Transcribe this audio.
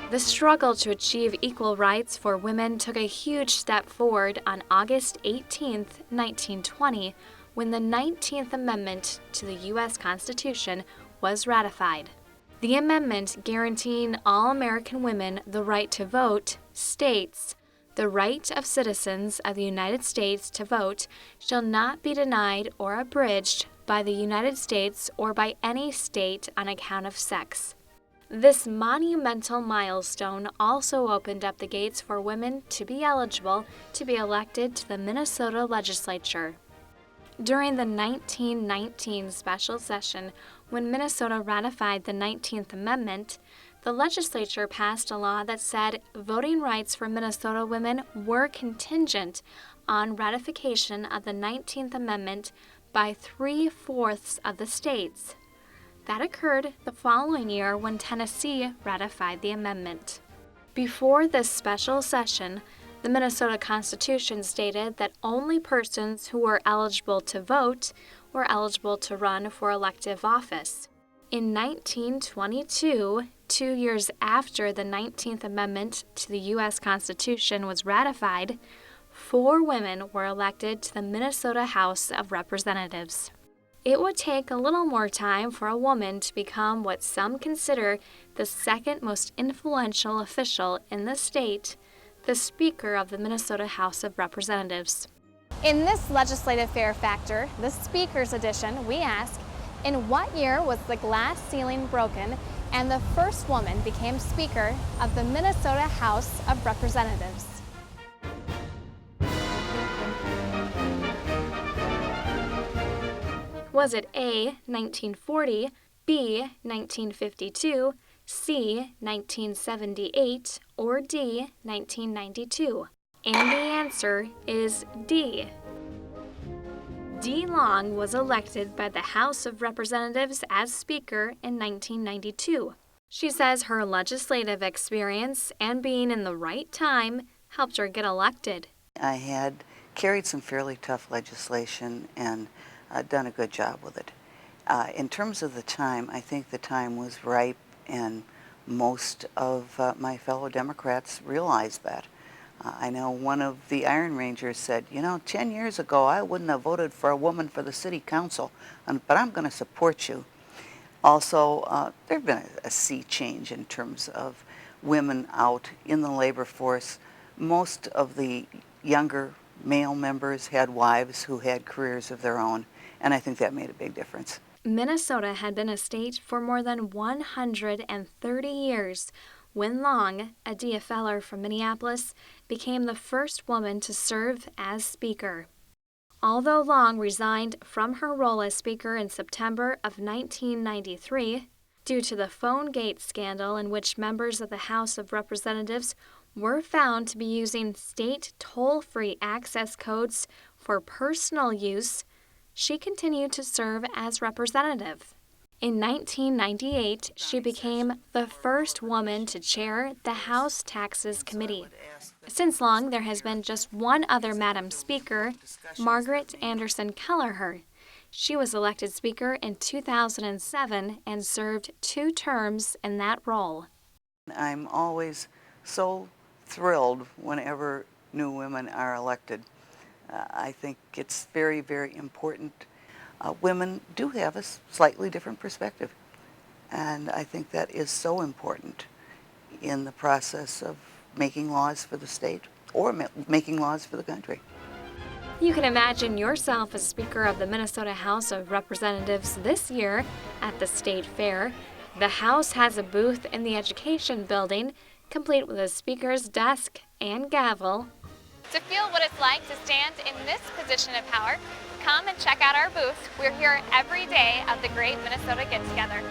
The struggle to achieve equal rights for women took a huge step forward on August 18, 1920, when the 19th Amendment to the U.S. Constitution was ratified. The amendment guaranteeing all American women the right to vote states, "The right of citizens of the United States to vote shall not be denied or abridged by the United States or by any state on account of sex." This monumental milestone also opened up the gates for women to be eligible to be elected to the Minnesota legislature. During the 1919 special session, when Minnesota ratified the 19th Amendment, the legislature passed a law that said voting rights for Minnesota women were contingent on ratification of the 19th Amendment by 3/4 of the states. That occurred the following year when Tennessee ratified the amendment. Before this special session, the Minnesota Constitution stated that only persons who were eligible to vote were eligible to run for elective office. In 1922, 2 years after the 19th Amendment to the U.S. Constitution was ratified, 4 women were elected to the Minnesota House of Representatives. It would take a little more time for a woman to become what some consider the second most influential official in the state, the Speaker of the Minnesota House of Representatives. In this legislative fear factor, the Speaker's edition, we ask, in what year was the glass ceiling broken and the first woman became Speaker of the Minnesota House of Representatives? Was it A, 1940, B, 1952, C, 1978, or D, 1992? And the answer is D. Dee Long was elected by the House of Representatives as Speaker in 1992. She says her legislative experience and being in the right time helped her get elected. I had carried some fairly tough legislation and done a good job with it. In terms of the time, I think the time was ripe, and most of my fellow Democrats realized that. I know one of the Iron Rangers said, 10 years ago I wouldn't have voted for a woman for the city council, but I'm going to support you. Also, there's been a sea change in terms of women out in the labor force. Most of the younger male members had wives who had careers of their own, and I think that made a big difference. Minnesota had been a state for more than 130 years when Long, a DFLer from Minneapolis, became the first woman to serve as Speaker. Although Long resigned from her role as Speaker in September of 1993 due to the PhoneGate scandal in which members of the House of Representatives were found to be using state toll-free access codes for personal use, she continued to serve as representative. In 1998, she became the first woman to chair the House Taxes Committee. Since Long, there has been just one other Madam Speaker, Margaret Anderson Kelleher. She was elected Speaker in 2007 and served 2 terms in that role. I'm always so thrilled whenever new women are elected. I think it's very, very important. Women do have a slightly different perspective, and I think that is so important in the process of making laws for the state or making laws for the country. You can imagine yourself as Speaker of the Minnesota House of Representatives this year at the State Fair. The House has a booth in the Education Building, complete with a speaker's desk and gavel. To feel what it's like to stand in this position of power, come and check out our booth. We're here every day of the Great Minnesota Get Together.